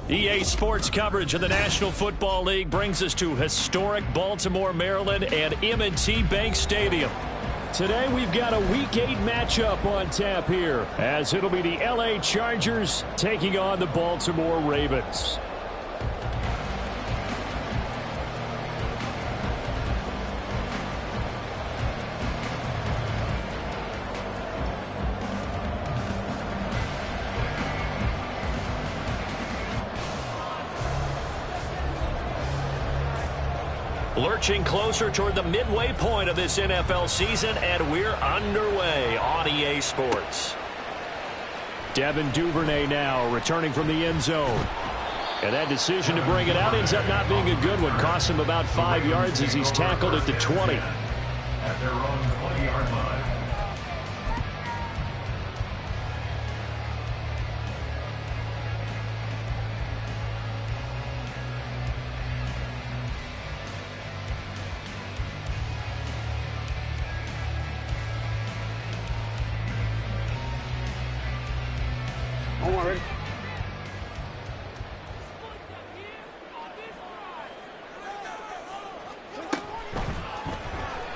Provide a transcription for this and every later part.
EA Sports coverage of the National Football League brings us to historic Baltimore, Maryland and M&T Bank Stadium. Today we've got a Week 8 matchup on tap here, as it'll be the LA Chargers taking on the Baltimore Ravens. Lurching closer toward the midway point of this NFL season, and we're underway on EA Sports. Devin Duvernay now returning from the end zone. And that decision to bring it out ends up not being a good one. Costs him about 5 yards as he's tackled at the 20. At their own 20-yard line.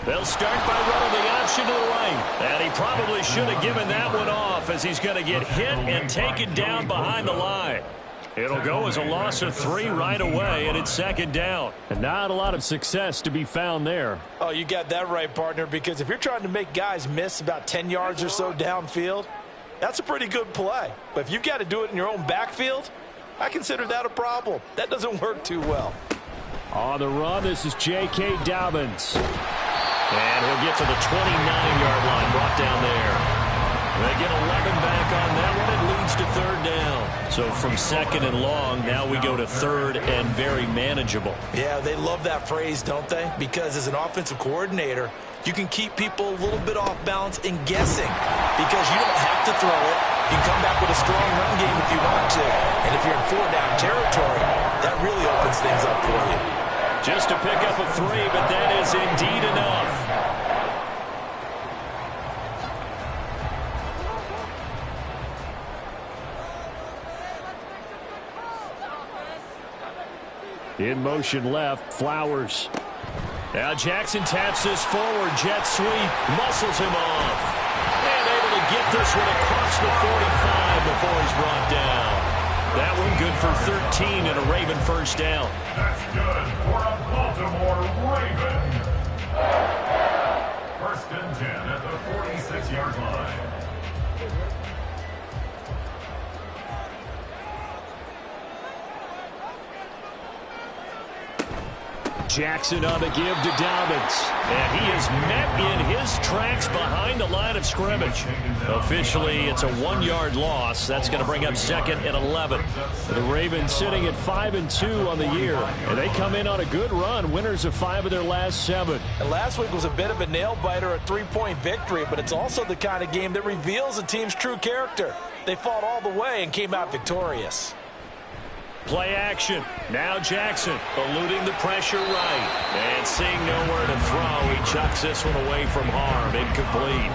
They'll start by running the option to the right. And he probably should have given that one off, as he's going to get hit and taken down behind the line. It'll go as a loss of 3 right away, and it's second down. And not a lot of success to be found there. Oh, you got that right, partner, because if you're trying to make guys miss about 10 yards or so downfield, that's a pretty good play. But if you've got to do it in your own backfield, I consider that a problem. That doesn't work too well. On the run, this is J.K. Dobbins. And he'll get to the 29-yard line, brought down there. They get 11 back on that one. It leads to third down. So from second and long, now we go to third and very manageable. Yeah, they love that phrase, don't they? Because as an offensive coordinator, you can keep people a little bit off balance and guessing because you don't have to throw it. You can come back with a strong run game if you want to. And if you're in 4-down territory, that really opens things up for you. Just to pick up a 3, but that is indeed enough. In motion left, Flowers. Now Jackson taps this forward, jet sweep, muscles him off. And able to get this one across the 45 before he's brought down. That one good for 13 and a Raven first down. That's good for a Baltimore Raven. First and 10 at the 46-yard line. Jackson on the give to Dobbins. And he is met in his tracks behind the line of scrimmage. Officially, it's a 1-yard loss. That's going to bring up second and 11. The Ravens sitting at 5-2 on the year. And they come in on a good run, winners of 5 of their last 7. And last week was a bit of a nail-biter, a 3-point victory, but it's also the kind of game that reveals a team's true character. They fought all the way and came out victorious. Play action. Now Jackson eluding the pressure right. And seeing nowhere to throw, he chucks this one away from harm. Incomplete.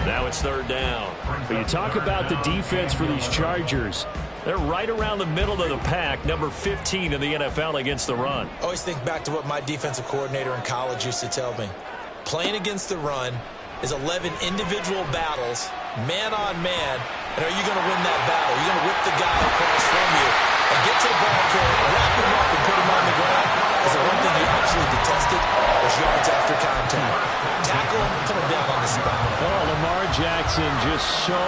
Now it's third down. But you talk about the defense for these Chargers. They're right around the middle of the pack, number 15 in the NFL against the run. I always think back to what my defensive coordinator in college used to tell me. Playing against the run is 11 individual battles, man on man, and are you going to win that battle? You're going to whip the guy across from you and get to the ball carrier, wrap him up, and put him on the ground. Because the one thing he absolutely detested was yards after contact. Tackle him, put him down on the spot. Oh, Lamar Jackson just so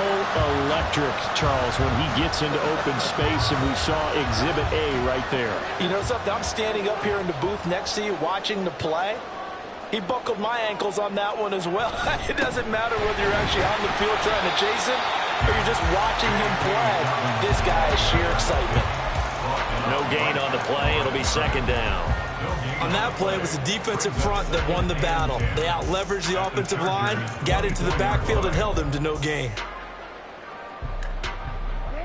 electric, Charles, when he gets into open space, and we saw Exhibit A right there. You know something? I'm standing up here in the booth next to you watching the play. He buckled my ankles on that one as well. It doesn't matter whether you're actually on the field trying to chase him or you're just watching him play. This guy is sheer excitement. No gain on the play. It'll be second down. On that play, it was the defensive front that won the battle. They out-leveraged the offensive line, got into the backfield, and held them to no gain.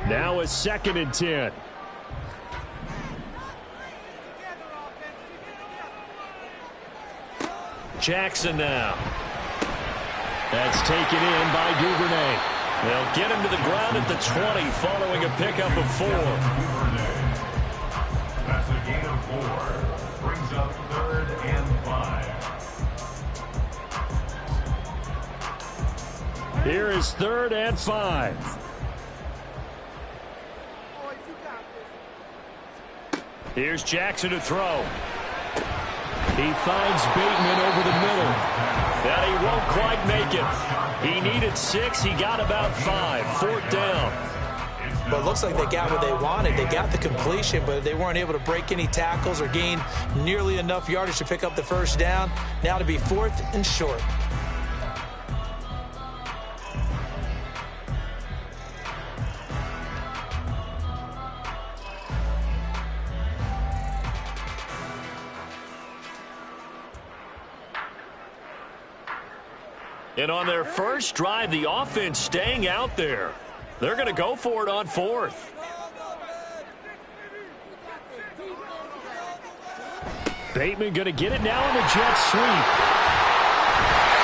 Now a 2nd and 10. Jackson now. That's taken in by Duvernay. They'll get him to the ground at the 20 following a pickup of 4. That's a gain of 4. Brings up 3rd and 5. Here is 3rd and 5. Here's Jackson to throw. He finds Bateman over the middle. And he won't quite make it. He needed 6. He got about 5. 4th down. But it looks like they got what they wanted. They got the completion, but they weren't able to break any tackles or gain nearly enough yardage to pick up the 1st down. Now to be 4th and short. And on their first drive, the offense staying out there. They're going to go for it on 4th. Bateman going to get it now in the jet sweep.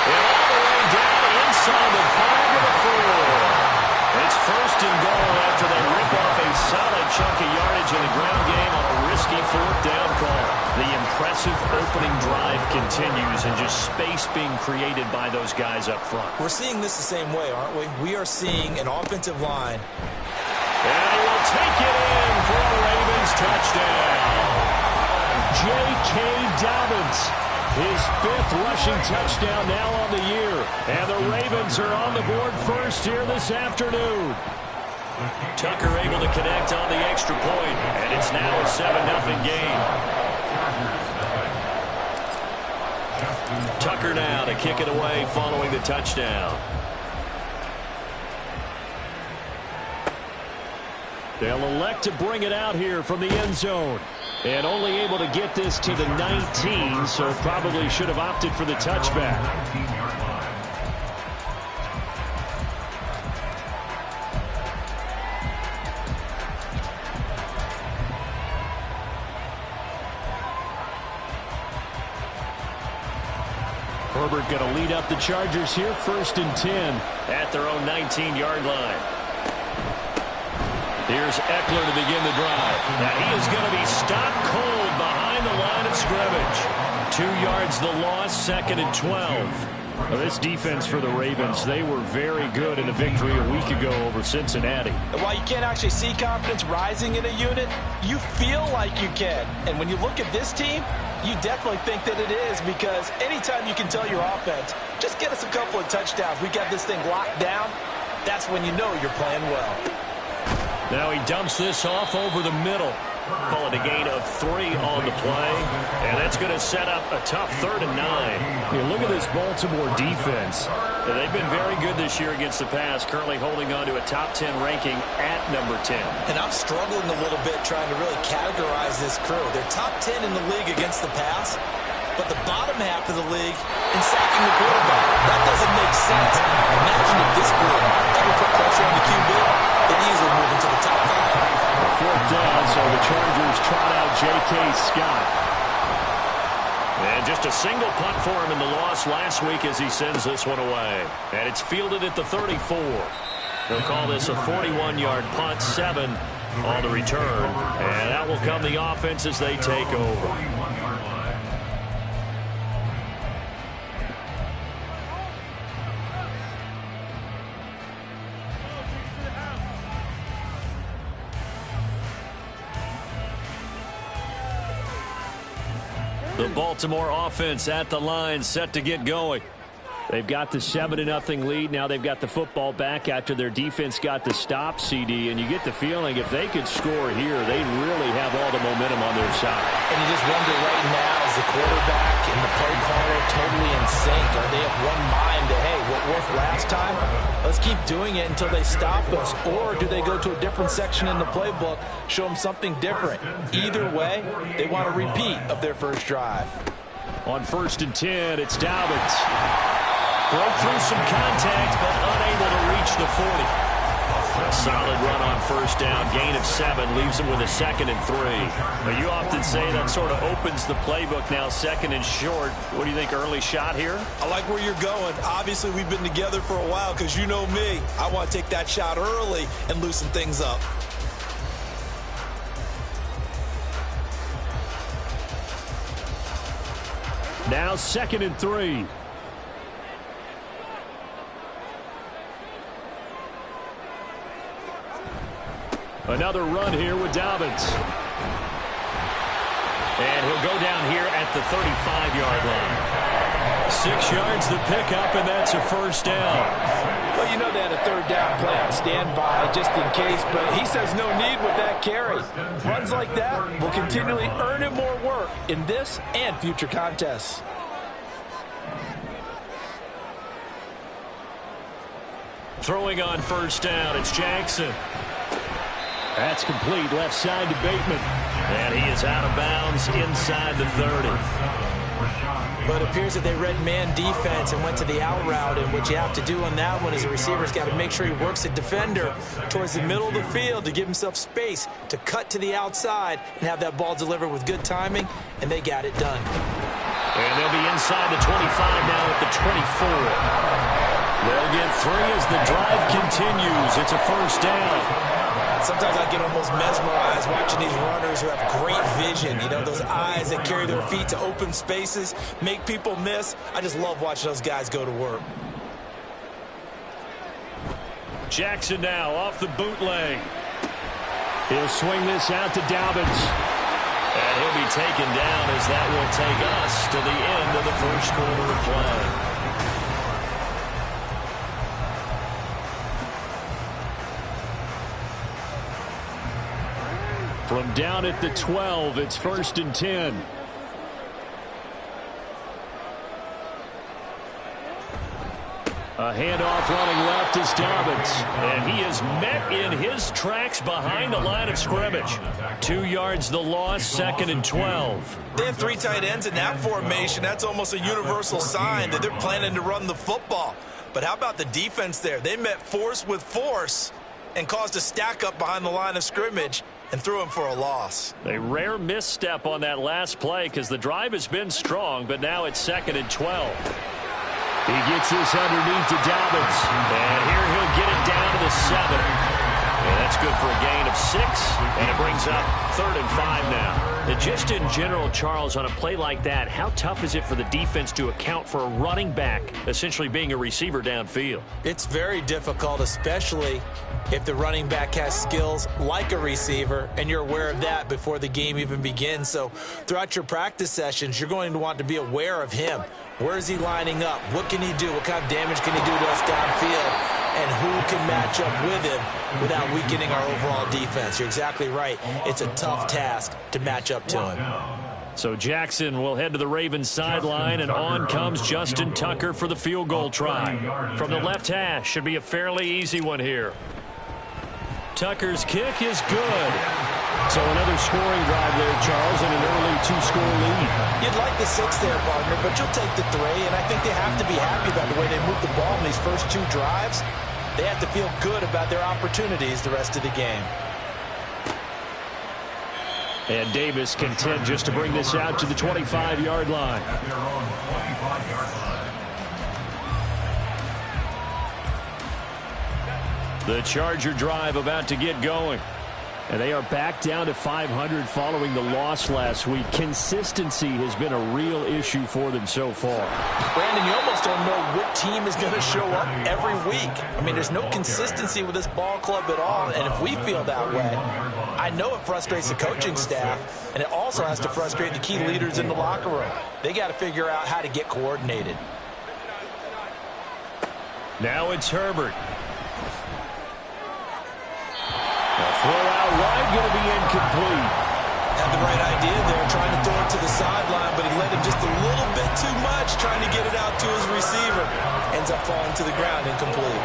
And all the way down inside the 5 of the 4. It's 1st and goal after they rip off a solid chunk of yardage in the ground game on a risky 4th down call. The impressive opening drive continues and just space being created by those guys up front. We're seeing this the same way, aren't we? We are seeing an offensive line. And he will take it in for a Ravens touchdown. J.K. Dobbins, his 5th rushing touchdown now on the year. And the Ravens are on the board first here this afternoon. Tucker able to connect on the extra point, and it's now a 7-0 game. Tucker now to kick it away following the touchdown. They'll elect to bring it out here from the end zone. And only able to get this to the 19, so probably should have opted for the touchback. Herbert going to lead up the Chargers here, 1st and 10 at their own 19-yard line. Here's Eckler to begin the drive. Now he is going to be stopped cold behind the line of scrimmage. 2 yards the loss, 2nd and 12. Well, this defense for the Ravens, they were very good in a victory a week ago over Cincinnati. And while you can't actually see confidence rising in a unit, you feel like you can. And when you look at this team, you definitely think that it is, because anytime you can tell your offense, just get us a couple of touchdowns, we got this thing locked down, that's when you know you're playing well. Now he dumps this off over the middle. Call it a gain of 3 on the play. And that's going to set up a tough 3rd and 9. Yeah, look at this Baltimore defense. They've been very good this year against the pass, currently holding on to a top 10 ranking at number 10. And I'm struggling a little bit trying to really categorize this crew. They're top 10 in the league against the pass, but the bottom half of the league in sacking the quarterback. That doesn't make sense. Imagine if this group ever put pressure on the QB, they'd easily move into the top 5. 4th down, so the Chargers trot out J.K. Scott. And just a single punt for him in the loss last week as he sends this one away. And it's fielded at the 34. They'll call this a 41-yard punt, 7 on the return. And out will come the offense as they take over. The Baltimore offense at the line, set to get going. They've got the 7-0 lead. Now they've got the football back after their defense got the stop, CD. And you get the feeling if they could score here, they'd really have all the momentum on their side. And you just wonder right now, is the quarterback and the play caller totally in sync? Are they of one mind that, hey, what worked last time? Let's keep doing it until they stop us. Or do they go to a different section in the playbook, show them something different? Either way, they want a repeat of their first drive. On 1st and 10, it's Dobbins. Broke through some contact, but unable to reach the 40. A solid run on 1st down, gain of 7, leaves him with a 2nd and 3. But you often say that sort of opens the playbook now, 2nd and short. What do you think, early shot here? I like where you're going. Obviously, we've been together for a while because you know me. I want to take that shot early and loosen things up. Now 2nd and 3. Another run here with Dobbins. And he'll go down here at the 35-yard line. 6 yards the pickup, and that's a 1st down. Well, you know they had a 3rd down play on standby just in case, but he says no need with that carry. Runs like that will continually earn him more work in this and future contests. Throwing on 1st down, it's Jackson. That's complete, left side to Bateman. And he is out of bounds inside the 30. But it appears that they read man defense and went to the out route, and what you have to do on that one is a receiver's got to make sure he works a defender towards the middle of the field to give himself space to cut to the outside and have that ball delivered with good timing, and they got it done. And they'll be inside the 25 now at the 24. They'll get 3 as the drive continues. It's a 1st down. Sometimes I get almost mesmerized watching these runners who have great vision. You know, those eyes that carry their feet to open spaces, make people miss. I just love watching those guys go to work. Jackson now off the bootleg. He'll swing this out to Dobbins. And he'll be taken down as that will take us to the end of the 1st quarter of play. From down at the 12, it's 1st and 10. A handoff running left is Dobbins. And he is met in his tracks behind the line of scrimmage. 2 yards the loss, 2nd and 12. They have 3 tight ends in that formation. That's almost a universal sign that they're planning to run the football. But how about the defense there? They met force with force and caused a stack up behind the line of scrimmage and threw him for a loss. A rare misstep on that last play because the drive has been strong, but now it's 2nd and 12. He gets this underneath to Dobbins, and here he'll get it down to the 7. And that's good for a gain of 6, and it brings up 3rd and 5 now. And just in general, Charles, on a play like that, how tough is it for the defense to account for a running back essentially being a receiver downfield? It's very difficult, especially if the running back has skills like a receiver, and you're aware of that before the game even begins. So throughout your practice sessions, you're going to want to be aware of him. Where is he lining up? What can he do? What kind of damage can he do to us downfield? And who can match up with him without weakening our overall defense? You're exactly right. It's a tough task to match up to him. So Jackson will head to the Ravens sideline, and on comes Justin Tucker for the field goal try. From the left hash, should be a fairly easy one here. Tucker's kick is good. So another scoring drive there, Charles, and an early 2-score lead. You'd like the 6 there, partner, but you'll take the 3, and I think they have to be happy about the way they moved the ball in these first 2 drives. They have to feel good about their opportunities the rest of the game. And Davis content just to bring this out to the 25-yard line. The Charger drive about to get going. And they are back down to 500 following the loss last week. Consistency has been a real issue for them so far. Brandon, you almost don't know what team is going to show up every week. I mean, there's no consistency with this ball club at all, and if we feel that way, I know it frustrates the coaching staff, and it also has to frustrate the key leaders in the locker room. They got to figure out how to get coordinated. Now it's Herbert. Throw out wide, going to be incomplete. Had the right idea there, trying to throw it to the sideline, but he let him just a little bit too much, trying to get it out to his up falling to the ground incomplete.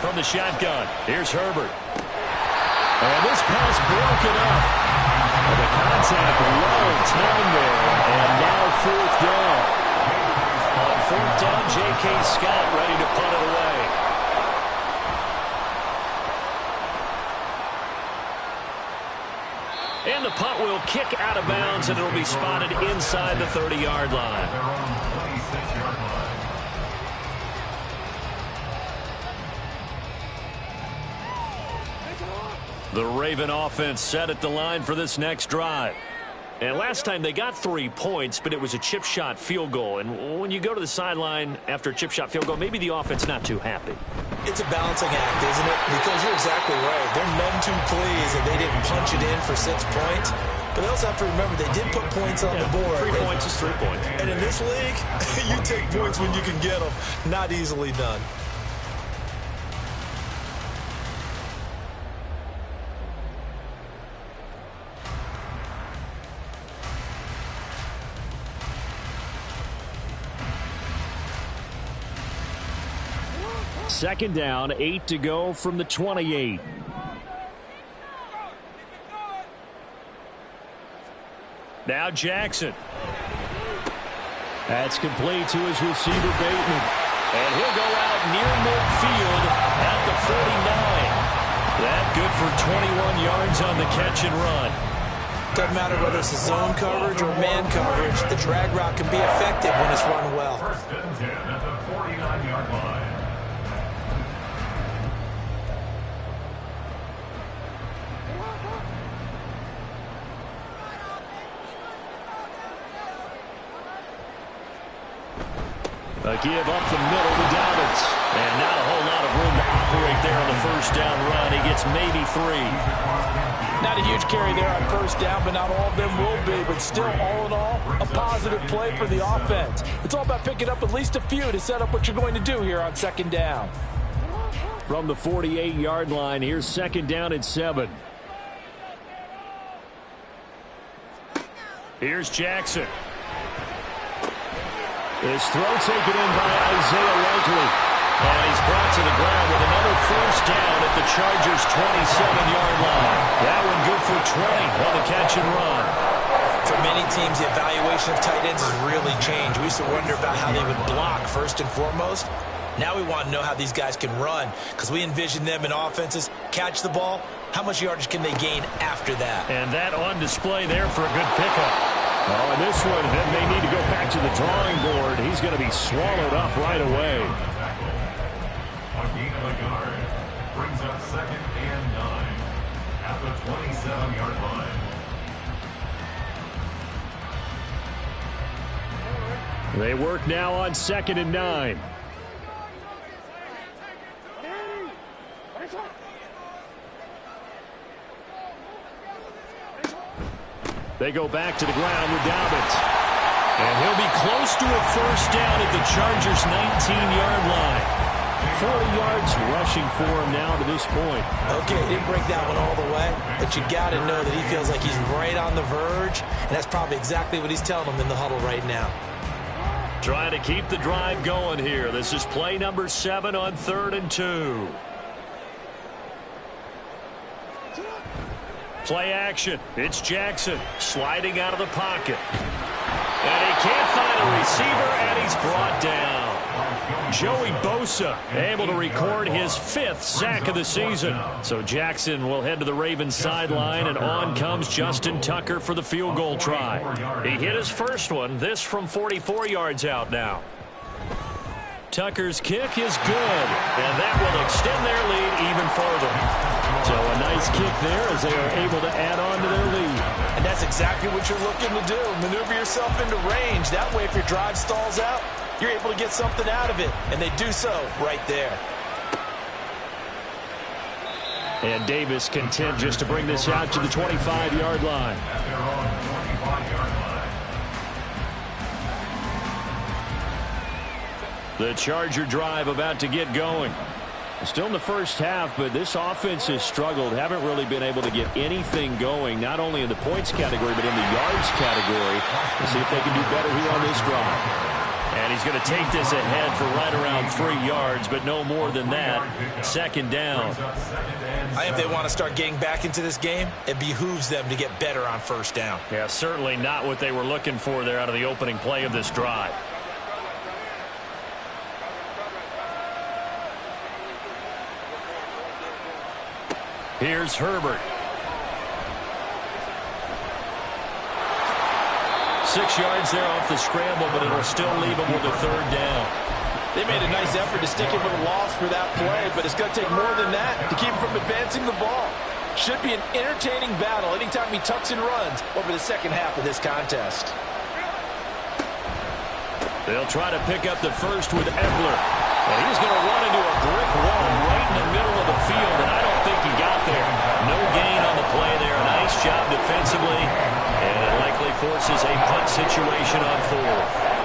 From the shotgun, here's Herbert. And this pass broken up. And the contact low time there. And now fourth down. On fourth down, J.K. Scott ready to punt it away. And the punt will kick out of bounds, and it'll be spotted inside the 30-yard line. The Raven offense set at the line for this next drive. And last time they got 3 points, but it was a chip shot field goal. And when you go to the sideline after a chip shot field goal, maybe the offense not too happy. It's a balancing act, isn't it? Because you're exactly right. They're none too pleased that they didn't punch it in for 6 points. But they also have to remember they did put points on the board. 3 points is 3 points. And in this league, you take points when you can get them. Not easily done. Second down, 8 to go from the 28. Now Jackson. That's complete to his receiver, Bateman. And he'll go out near midfield at the 49. That good for 21 yards on the catch and run. Doesn't matter whether it's a zone coverage or man coverage. The drag route can be effective when it's run well. First and 10 at the 49-yard line. A give up the middle to Dobbins. And not a whole lot of room to operate there on the first down run. He gets maybe 3. Not a huge carry there on first down, but not all of them will be. But still, all in all, a positive play for the offense. It's all about picking up at least a few to set up what you're going to do here on second down. From the 48-yard line, here's second down at 7. Here's Jackson. His throw taken in by Isaiah Likely. And he's brought to the ground with another first down at the Chargers' 27-yard line. That one good for 20 on the catch and run. For many teams, the evaluation of tight ends has really changed. We used to wonder about how they would block first and foremost. Now we want to know how these guys can run, because we envision them in offenses catch the ball. How much yardage can they gain after that? And that on display there for a good pickup. Oh, and this one, then they need to go back to the drawing board. He's going to be swallowed up right away. A gain of a yard brings up second and 9 at the 27-yard line. They work now on second and 9. They go back to the ground with Dobbins. And he'll be close to a first down at the Chargers' 19-yard line. 40 yards rushing for him now to this point. Okay, didn't break that one all the way, but you got to know that he feels like he's right on the verge, and that's probably exactly what he's telling them in the huddle right now. Trying to keep the drive going here. This is play number 7 on 3rd and 2. Play action. It's Jackson sliding out of the pocket. And he can't find a receiver, and he's brought down. Joey Bosa able to record his 5th sack of the season. So Jackson will head to the Ravens sideline, and on comes Justin Tucker for the field goal try. He hit his first one, this from 44 yards out now. Tucker's kick is good, and that will extend their lead even further. So a nice kick there as they are able to add on to their lead. And that's exactly what you're looking to do. Maneuver yourself into range. That way, if your drive stalls out, you're able to get something out of it. And they do so right there. And Davis content just to bring this out to the 25-yard line. The Charger drive about to get going. Still in the first half, but this offense has struggled. Haven't really been able to get anything going, not only in the points category, but in the yards category. We'll see if they can do better here on this drive. And And he's going to take this ahead for right around 3 yards, but no more than that. Second down. I think if they want to start getting back into this game, it behooves them to get better on first down. Yeah, certainly not what they were looking for there out of the opening play of this drive. Here's Herbert. 6 yards there off the scramble, but it'll still leave him with a third down. They made a nice effort to stick him with a loss for that play, but it's going to take more than that to keep him from advancing the ball. Should be an entertaining battle anytime he tucks and runs over the second half of this contest. They'll try to pick up the first with Eckler. And he's going to run into a brick wall right in the middle of the field, and I don't think he got there. No gain on the play there. Nice job defensively, and it likely forces a punt situation on fourth.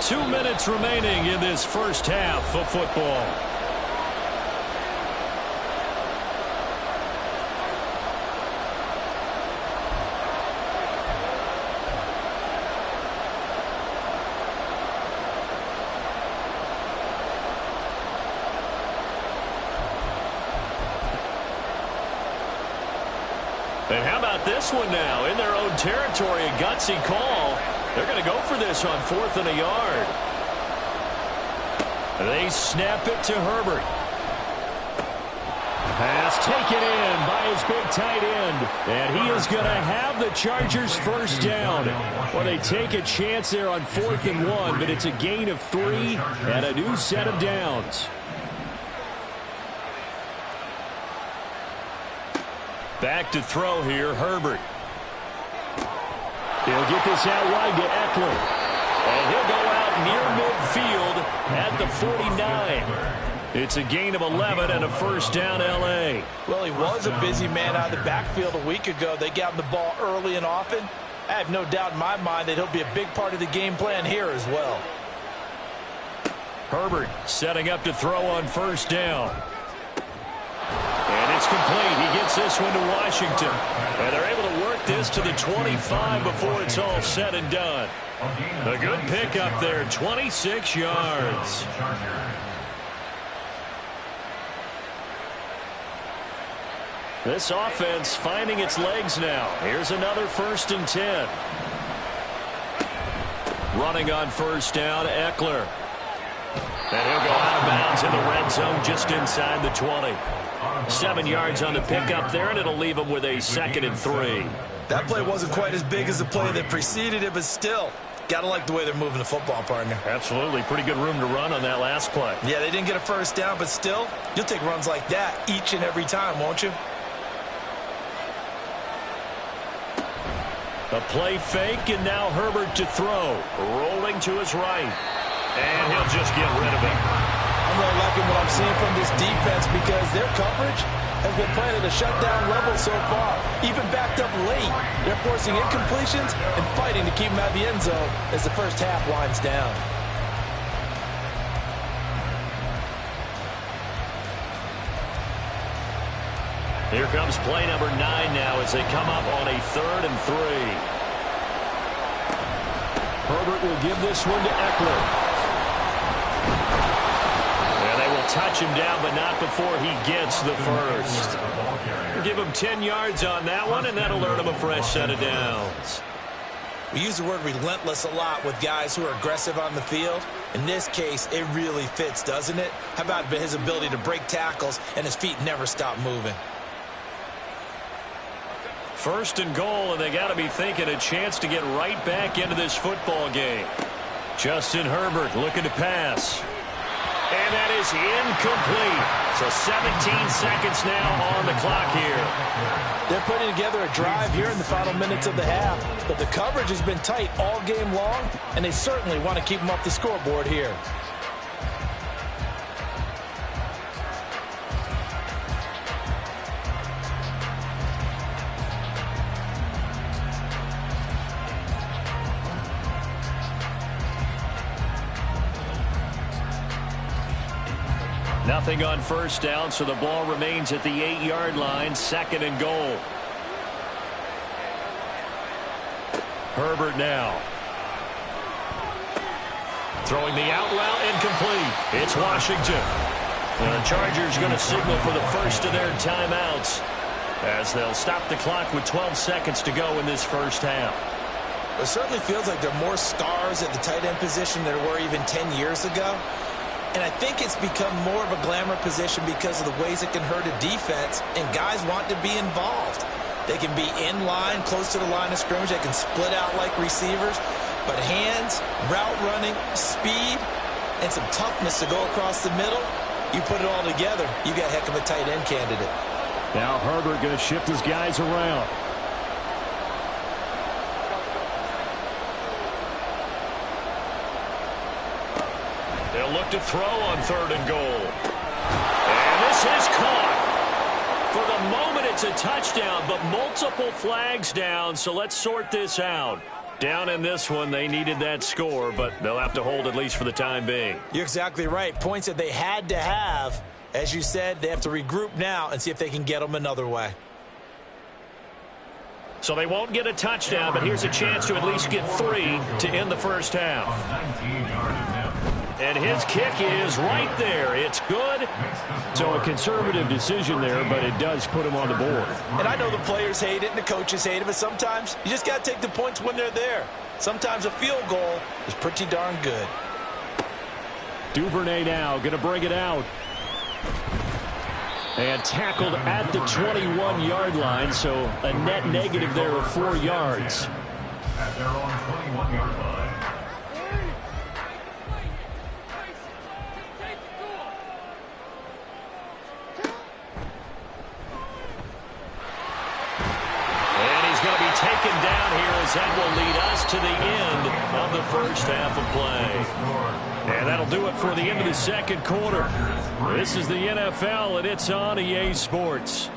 Two minutes remaining in this first half of football. And how about this one now? In their own territory, a gutsy call. They're going to go for this on 4th and a yard. They snap it to Herbert. Pass taken in by his big tight end. And he is going to have the Chargers first down. Well, they take a chance there on 4th and 1, but it's a gain of 3 and a new set of downs. Back to throw here, Herbert. He'll get this out wide to Eckler. And he'll go out near midfield at the 49. It's a gain of 11 and a first down, L.A. Well, he was a busy man out of the backfield a week ago. They got him the ball early and often. I have no doubt in my mind that he'll be a big part of the game plan here as well. Herbert setting up to throw on first down. And it's complete. He gets this one to Washington. And they're able to work this to the 25 before it's all said and done. A good pickup there, 26 yards. This offense finding its legs now. Here's another 1st and 10. Running on first down, Eckler. And he'll go out of bounds in the red zone just inside the 20. 7 yards on the pickup there, and it'll leave him with a 2nd and 3. That play wasn't quite as big as the play that preceded it, but still, gotta like the way they're moving the football, partner. Absolutely. Pretty good room to run on that last play. Yeah, they didn't get a first down, but still, you'll take runs like that each and every time, won't you? A play fake, and now Herbert to throw. Rolling to his right. And he'll just get rid of it. I'm really liking what I'm seeing from this defense because their coverage has been playing at a shutdown level so far. Even backed up late, they're forcing incompletions and fighting to keep them out of the end zone as the first half winds down. Here comes play number 9 now as they come up on a 3rd and 3. Herbert will give this one to Eckler. Touch him down, but not before he gets the first. Give him 10 yards on that one, and that'll earn him a fresh set of downs. We use the word relentless a lot with guys who are aggressive on the field. In this case, it really fits, doesn't it? How about his ability to break tackles and his feet never stop moving? 1st and goal, and they got to be thinking a chance to get right back into this football game. Justin Herbert looking to pass. And that is incomplete. So 17 seconds now on the clock here. They're putting together a drive here in the final minutes of the half, but the coverage has been tight all game long, and they certainly want to keep them off the scoreboard here. Nothing on first down, so the ball remains at the 8-yard line, 2nd and goal. Herbert now. Throwing the out route, incomplete. It's Washington. The Chargers going to signal for the first of their timeouts as they'll stop the clock with 12 seconds to go in this first half. It certainly feels like there are more stars at the tight end position than there were even 10 years ago. And I think it's become more of a glamour position because of the ways it can hurt a defense, and guys want to be involved. They can be in line, close to the line of scrimmage. They can split out like receivers. But hands, route running, speed, and some toughness to go across the middle, you put it all together, you got a heck of a tight end candidate. Now Herbert going to shift his guys around. They'll look to throw on 3rd and goal. And this is caught. For the moment, it's a touchdown, but multiple flags down, so let's sort this out. Down in this one, they needed that score, but they'll have to hold at least for the time being. You're exactly right. Points that they had to have. As you said, they have to regroup now and see if they can get them another way. So they won't get a touchdown, but here's a chance to at least get 3 to end the first half. And his kick is right there. It's good. So a conservative decision there, but it does put him on the board. And I know the players hate it and the coaches hate it, but sometimes you just got to take the points when they're there. Sometimes a field goal is pretty darn good. Duvernay now going to bring it out. And tackled at the 21-yard line, so a net negative there of 4 yards. At their own 21-yard line. Taken down here as that will lead us to the end of the first half of play. And that'll do it for the end of the second quarter. This is the NFL, and it's on EA Sports.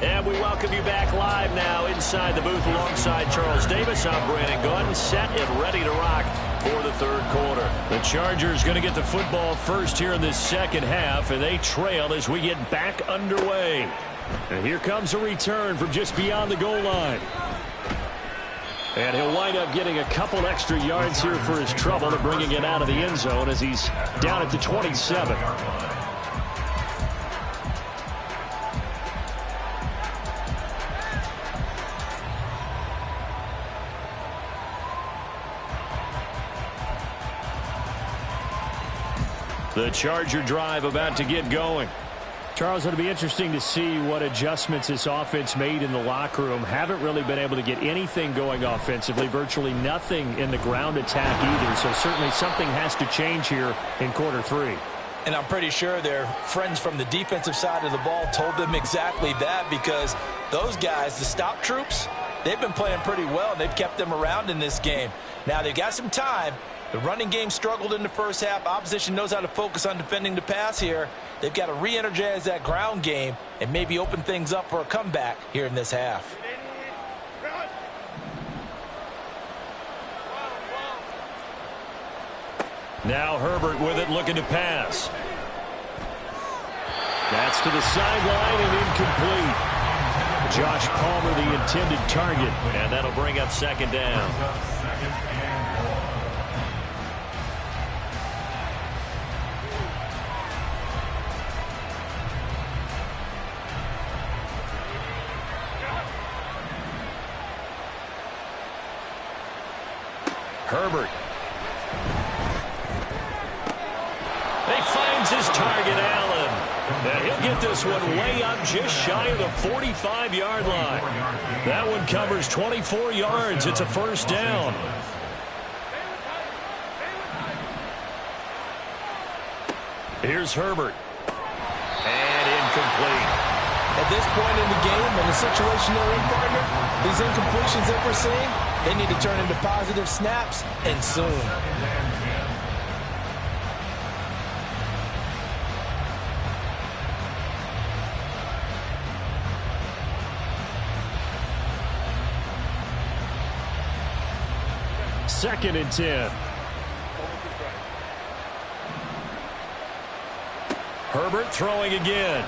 And we welcome you back live now inside the booth alongside Charles Davis. I'm Brandon Gordon, set and ready to rock for the third quarter. The Chargers going to get the football first here in this second half, and they trail as we get back underway. And here comes a return from just beyond the goal line. And he'll wind up getting a couple extra yards here for his trouble and bringing it out of the end zone as he's down at the 27. The Charger drive about to get going. Charles, it'll be interesting to see what adjustments this offense made in the locker room. Haven't really been able to get anything going offensively, virtually nothing in the ground attack either. So certainly something has to change here in quarter 3. And I'm pretty sure their friends from the defensive side of the ball told them exactly that, because those guys, the stop troops, they've been playing pretty well, and they've kept them around in this game. Now they've got some time. The running game struggled in the first half. Opposition knows how to focus on defending the pass here. They've got to re-energize that ground game and maybe open things up for a comeback here in this half. Now Herbert with it, looking to pass. That's to the sideline and incomplete. Josh Palmer, the intended target, and that'll bring up second down. Herbert. He finds his target, Allen. And he'll get this one way up just shy of the 45-yard line. That one covers 24 yards. It's a first down. Here's Herbert. And incomplete. At this point in the game, in the situation they're in, partner, these incompletions that we're seeing, they need to turn into positive snaps, and soon. Second and 10. Herbert throwing again.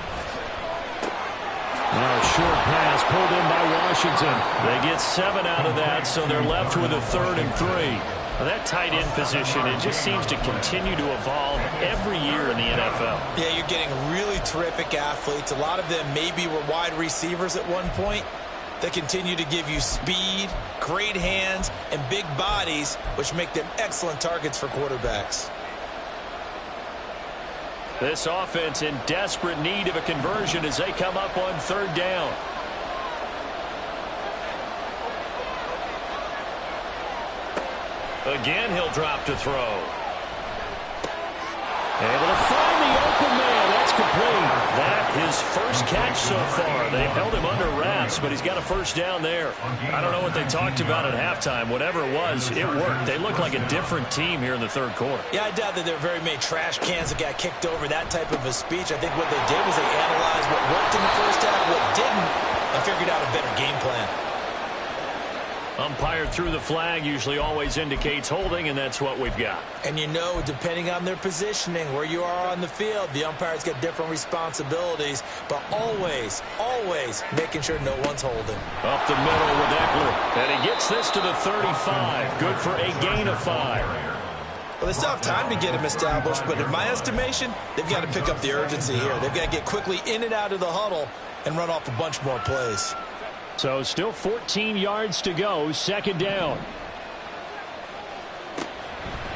Now a short pass pulled in by Washington. They get 7 out of that, so they're left with a 3rd and 3. Well, that tight end position, it just seems to continue to evolve every year in the NFL. Yeah, you're getting really terrific athletes. A lot of them maybe were wide receivers at one point. They continue to give you speed, great hands, and big bodies, which make them excellent targets for quarterbacks. This offense in desperate need of a conversion as they come up on 3rd down. Again, he'll drop to throw. Able to find the open man. That's complete. That his first catch so far. They've held him under wraps, but he's got a 1st down there. I don't know what they talked about at halftime. Whatever it was, it worked. They look like a different team here in the 3rd quarter. Yeah, I doubt that there were very many trash cans that got kicked over, that type of a speech. I think what they did was they analyzed what worked in the first half, what didn't, and figured out a better game plan. Umpire threw the flag, usually always indicates holding, and that's what we've got. And you know, depending on their positioning, where you are on the field, the umpires get different responsibilities, but always, always making sure no one's holding. Up the middle with Eckler, and he gets this to the 35. Good for a gain of 5. Well, they still have time to get him established, but in my estimation, they've got to pick up the urgency here. They've got to get quickly in and out of the huddle and run off a bunch more plays. So still 14 yards to go, 2nd down.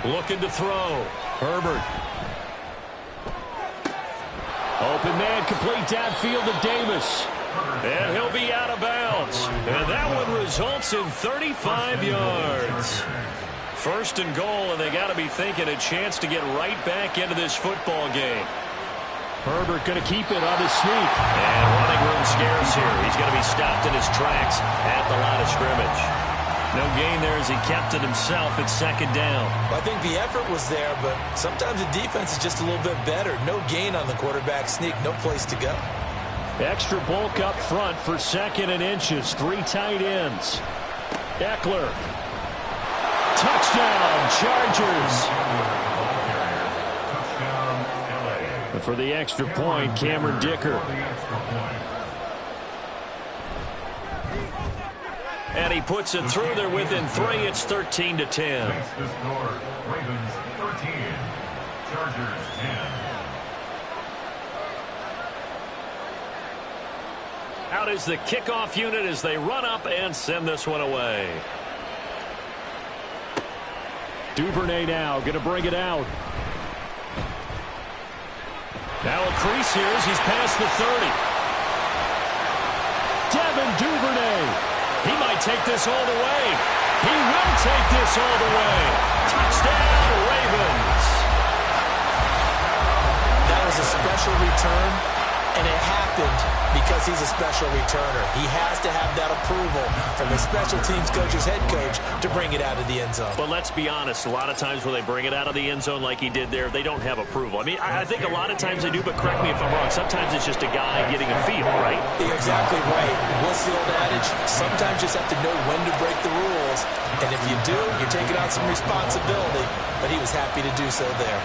Looking to throw. Herbert. Open man, complete downfield to Davis. And he'll be out of bounds. And that one results in 35 yards. 1st and goal, and they got to be thinking a chance to get right back into this football game. Herbert going to keep it on his sneak. And running room scarce here. He's going to be stopped in his tracks at the line of scrimmage. No gain there as he kept it himself at 2nd down. Well, I think the effort was there, but sometimes the defense is just a little bit better. No gain on the quarterback sneak. No place to go. Extra bulk up front for 2nd and inches. 3 tight ends. Eckler. Touchdown, Chargers. For the extra point, Cameron Dicker. And he puts it through there within 3. It's 13-10. Ravens 13, Chargers 10. Out is the kickoff unit as they run up and send this one away. Duvernay now going to bring it out. Now a crease here as he's past the 30. Devin Duvernay. He might take this all the way. He will take this all the way. Touchdown, Ravens. That was a special return, and it happened because he's a special returner. He has to have that approval from his special teams coach's head coach to bring it out of the end zone. But let's be honest, a lot of times when they bring it out of the end zone like he did there, they don't have approval. I mean, I think a lot of times they do, but correct me if I'm wrong. Sometimes it's just a guy getting a feel, right? You're exactly right. What's the old adage? Sometimes you just have to know when to break the rules. And if you do, you're taking on some responsibility. But he was happy to do so there.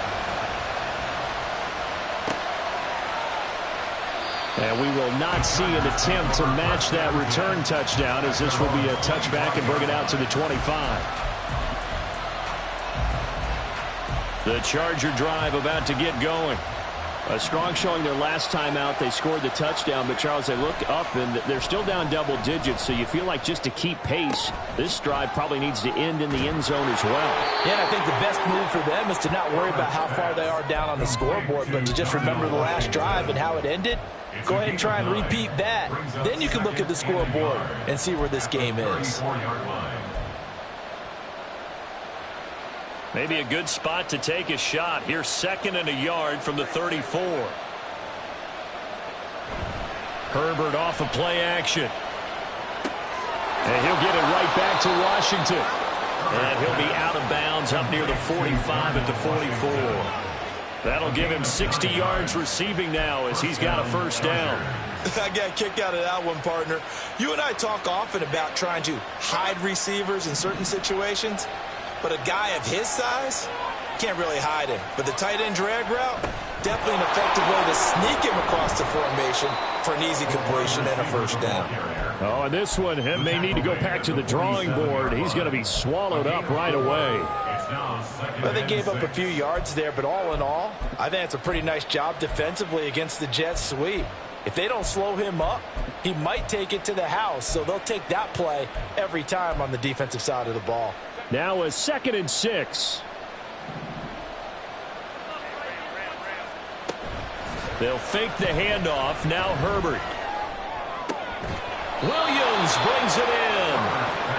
And we will not see an attempt to match that return touchdown, as this will be a touchback and bring it out to the 25. The Charger drive about to get going. A strong showing their last time out. They scored the touchdown, but Charles, they look up and they're still down double digits, so you feel like just to keep pace, this drive probably needs to end in the end zone as well. Yeah, and I think the best move for them is to not worry about how far they are down on the scoreboard, but to just remember the last drive and how it ended. Go ahead and try and repeat that. Then you can look at the scoreboard and see where this game is. Maybe a good spot to take a shot. Here's 2nd and a yard from the 34. Herbert off of play action. And he'll get it right back to Washington. And he'll be out of bounds up near the 45 at the 44. That'll give him 60 yards receiving now as he's got a first down. I got a kick out of that one, partner. You and I talk often about trying to hide receivers in certain situations, but a guy of his size can't really hide him. But the tight end drag route, definitely an effective way to sneak him across the formation for an easy completion and a first down. Oh, and this one may need to go back to the drawing board. He's going to be swallowed up right away. Well, they gave up a few yards there, but all in all, I think it's a pretty nice job defensively against the Jets sweep. If they don't slow him up, he might take it to the house, so they'll take that play every time on the defensive side of the ball. Now a 2nd and 6. They'll fake the handoff. Now Herbert. Williams brings it in.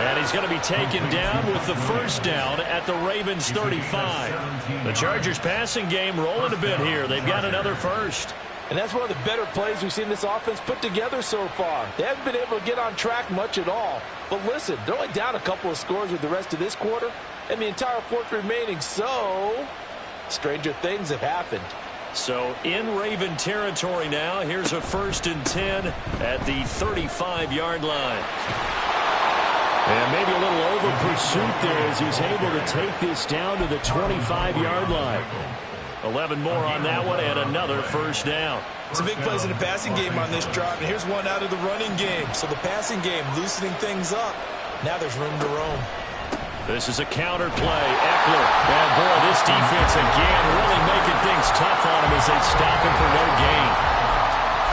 And he's going to be taken down with the first down at the Ravens 35. The Chargers passing game rolling a bit here. They've got another first. And that's one of the better plays we've seen this offense put together so far. They haven't been able to get on track much at all. But listen, they're only down a couple of scores with the rest of this quarter and the entire fourth remaining. So, stranger things have happened. So, in Raven territory now, here's a 1st and 10 at the 35-yard line. And maybe a little over pursuit there as he's able to take this down to the 25-yard line. 11 more on that one and another first down. Some big plays in the passing game on this drive, and here's one out of the running game. So the passing game loosening things up. Now there's room to roam. This is a counter play. Eckler. And boy, this defense again really making things tough on him as they stop him for no gain.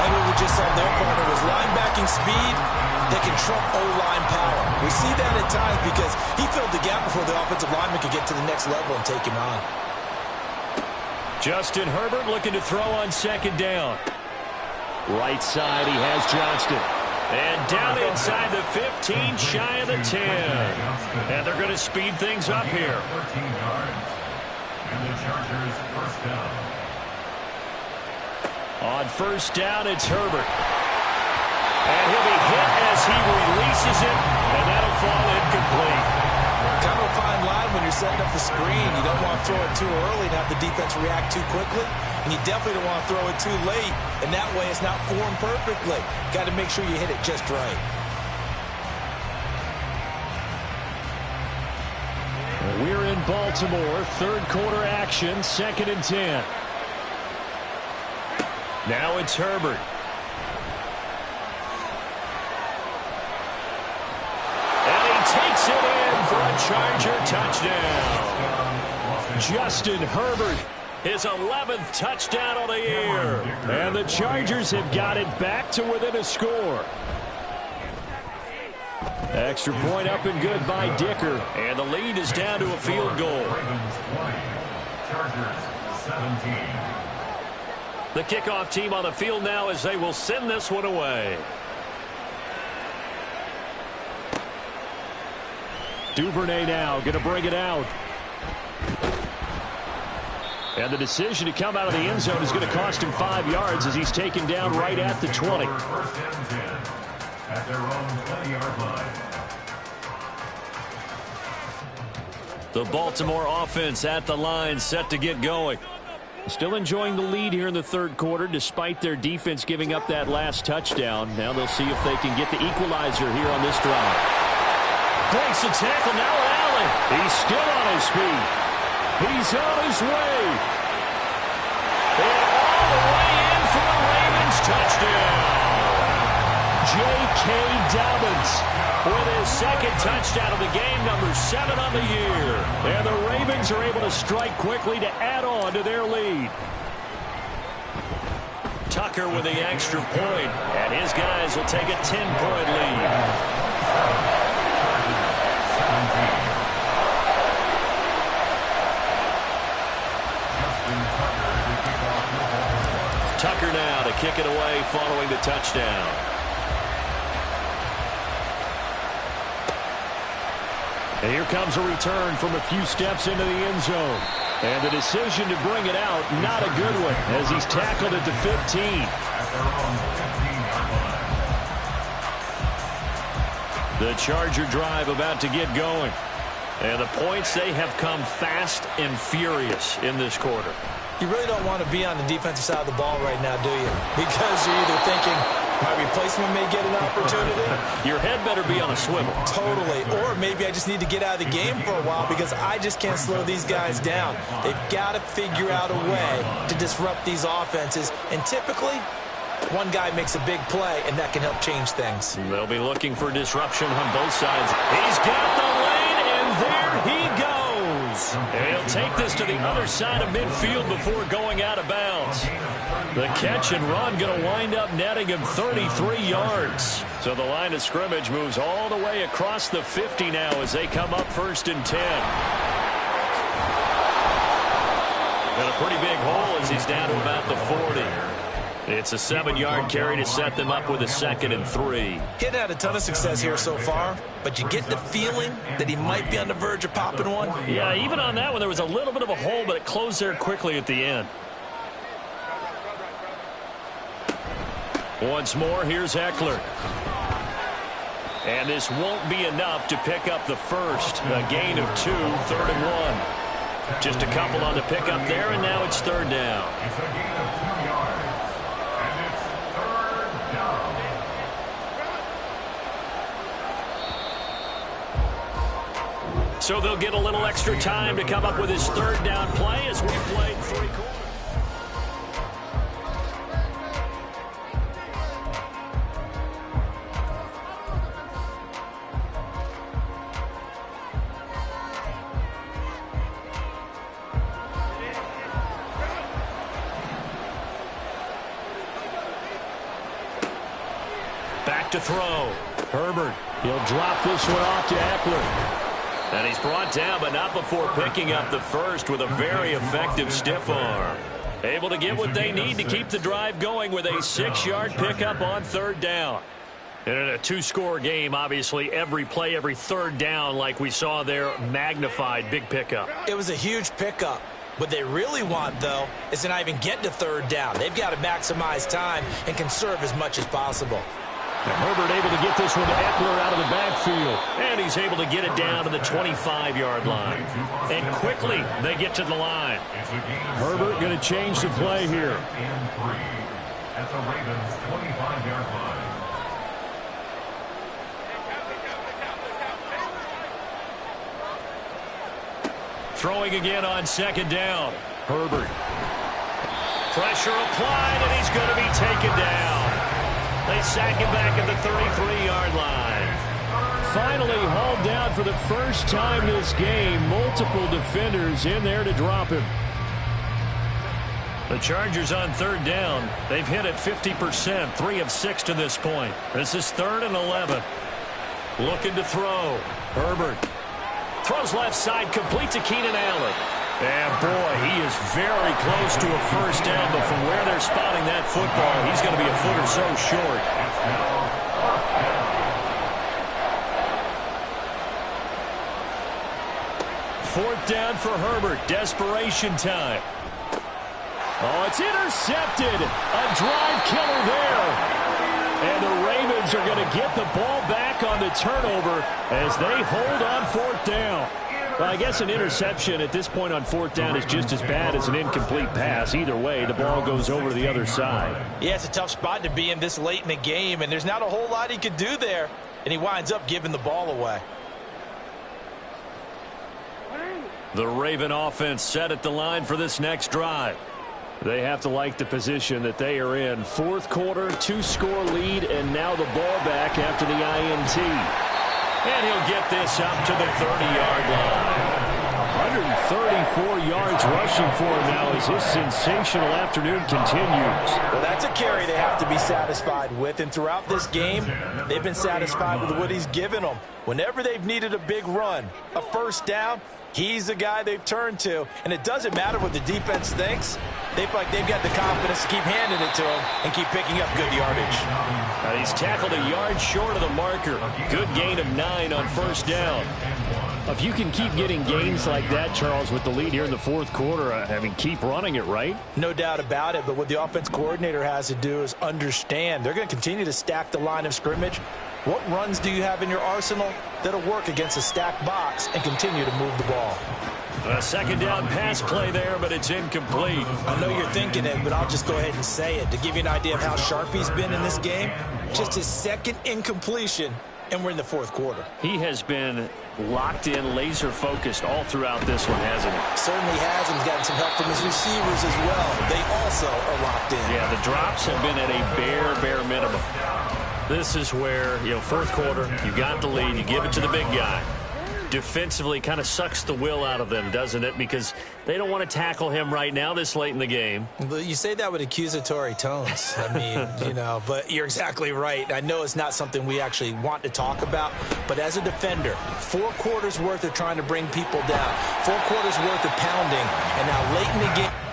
And what we just saw there, partner, was linebacking speed that can trump O-line power. We see that at times because he filled the gap before the offensive lineman could get to the next level and take him on. Justin Herbert looking to throw on 2nd down. Right side, he has Johnston. And down inside the 15, shy of the 10. And they're going to speed things up here. 13 yards. And the Chargers first down. On first down, it's Herbert. And he'll be hit as he releases it, and that'll fall incomplete. Kind of a fine line when you're setting up the screen. You don't want to throw it too early and have the defense react too quickly. And you definitely don't want to throw it too late. And that way it's not formed perfectly. Got to make sure you hit it just right. We're in Baltimore. 3rd quarter action. 2nd and 10. Now it's Herbert. And he takes it in for a Charger touchdown. Justin Herbert, his 11th touchdown of the year. And the Chargers have got it back to within a score. Extra point up and good by Dicker. And the lead is down to a field goal. Chargers 17. The kickoff team on the field now as they will send this one away. Duvernay now going to bring it out. And the decision to come out of the end zone is going to cost him 5 yards as he's taken down right at the 20. First and 10 at their own 20-yard line. The Baltimore offense at the line, set to get going. Still enjoying the lead here in the 3rd quarter despite their defense giving up that last touchdown. Now they'll see if they can get the equalizer here on this drive. Breaks the tackle, now Allen. He's still on his feet. He's on his way. And all the way in for the Ravens touchdown. J.K. Dobbins with his 2nd touchdown of the game, number 7 on the year. And the Ravens are able to strike quickly to add on to their lead. Tucker with the extra point, and his guys will take a 10-point lead. Tucker now to kick it away following the touchdown. And here comes a return from a few steps into the end zone. And the decision to bring it out, not a good one, as he's tackled at the 15. The Charger drive about to get going. And the points, they have come fast and furious in this quarter. You really don't want to be on the defensive side of the ball right now, do you? Because you're either thinking, my replacement may get an opportunity. Your head better be on a swivel. Totally. Or maybe I just need to get out of the game for a while because I just can't slow these guys down. They've got to figure out a way to disrupt these offenses. And typically, one guy makes a big play, and that can help change things. They'll be looking for disruption on both sides. He's got the lane, and there he goes. And he'll take this to the other side of midfield before going out of bounds. The catch and run going to wind up netting him 33 yards. So the line of scrimmage moves all the way across the 50 now as they come up 1st and 10. Got a pretty big hole as he's down to about the 40. It's a 7-yard carry to set them up with a 2nd and 3. He's had a ton of success here so far, but you get the feeling that he might be on the verge of popping one. Yeah, even on that one, there was a little bit of a hole, but it closed there quickly at the end. Once more, here's Eckler. And this won't be enough to pick up the first. A gain of 2, 3rd and 1. Just a couple on the pickup there, and now it's 3rd down. It's a gain of 2 yards. And it's 3rd down. So they'll get a little extra time to come up with his 3rd down play as we played 3 quarters. Back to throw. Herbert. He'll drop this one off to Eckler. And he's brought down, but not before picking up the first with a very effective stiff arm. Able to get what they need to keep the drive going with a 6-yard pickup on 3rd down. And in a 2-score game, obviously, every play, every 3rd down, like we saw there, magnified, big pickup. It was a huge pickup. What they really want, though, is to not even get to 3rd down. They've got to maximize time and conserve as much as possible. And Herbert able to get this one to Eckler out of the backfield. And he's able to get it down to the 25-yard line. And quickly, they get to the line. Herbert going to change the play here. At the Ravens' 25-yard line. Throwing again on 2nd down. Herbert. Pressure applied, and he's going to be taken down. They sack him back at the 33-yard line. Finally hauled down for the first time this game. Multiple defenders in there to drop him. The Chargers on 3rd down. They've hit it 50%, 3 of 6 to this point. This is 3rd and 11. Looking to throw. Herbert. Throws left side, complete to Keenan Allen. And, boy, he is very close to a first down, but from where they're spotting that football, he's going to be a foot or so short. 4th down for Herbert. Desperation time. Oh, it's intercepted. A drive killer there. And the Ravens are going to get the ball back on the turnover as they hold on 4th down. Well, I guess an interception at this point on 4th down is just as bad as an incomplete pass. Either way, the ball goes over to the other side. Yeah, it's a tough spot to be in this late in the game, and there's not a whole lot he could do there, and he winds up giving the ball away. The Raven offense set at the line for this next drive. They have to like the position that they are in. 4th quarter, 2-score lead, and now the ball back after the INT. And he'll get this up to the 30-yard line. 134 yards rushing for him now as his sensational afternoon continues. Well, that's a carry they have to be satisfied with. And throughout this game, they've been satisfied with what he's given them. Whenever they've needed a big run, a first down, he's the guy they've turned to. And it doesn't matter what the defense thinks. They feel like they've got the confidence to keep handing it to him and keep picking up good yardage. He's tackled a yard short of the marker. Good gain of 9 on first down. If you can keep getting gains like that, Charles, with the lead here in the fourth quarter, I mean, keep running it, right? No doubt about it, but what the offense coordinator has to do is understand they're going to continue to stack the line of scrimmage. What runs do you have in your arsenal that'll work against a stacked box and continue to move the ball? A second down pass play there, but it's incomplete. I know you're thinking it, but I'll just go ahead and say it. To give you an idea of how sharp he's been in this game, just his second incompletion, and we're in the fourth quarter. He has been locked in, laser-focused all throughout this one, hasn't he? Certainly has, and he's gotten some help from his receivers as well. They also are locked in. Yeah, the drops have been at a bare minimum. This is where, fourth quarter, you got the lead, you give it to the big guy. Defensively kind of sucks the will out of them, doesn't it? Because they don't want to tackle him right now this late in the game. But you say that with accusatory tones. I mean, but you're exactly right. I know it's not something we actually want to talk about, but as a defender, 4 quarters worth of trying to bring people down, 4 quarters worth of pounding, and now late in the game.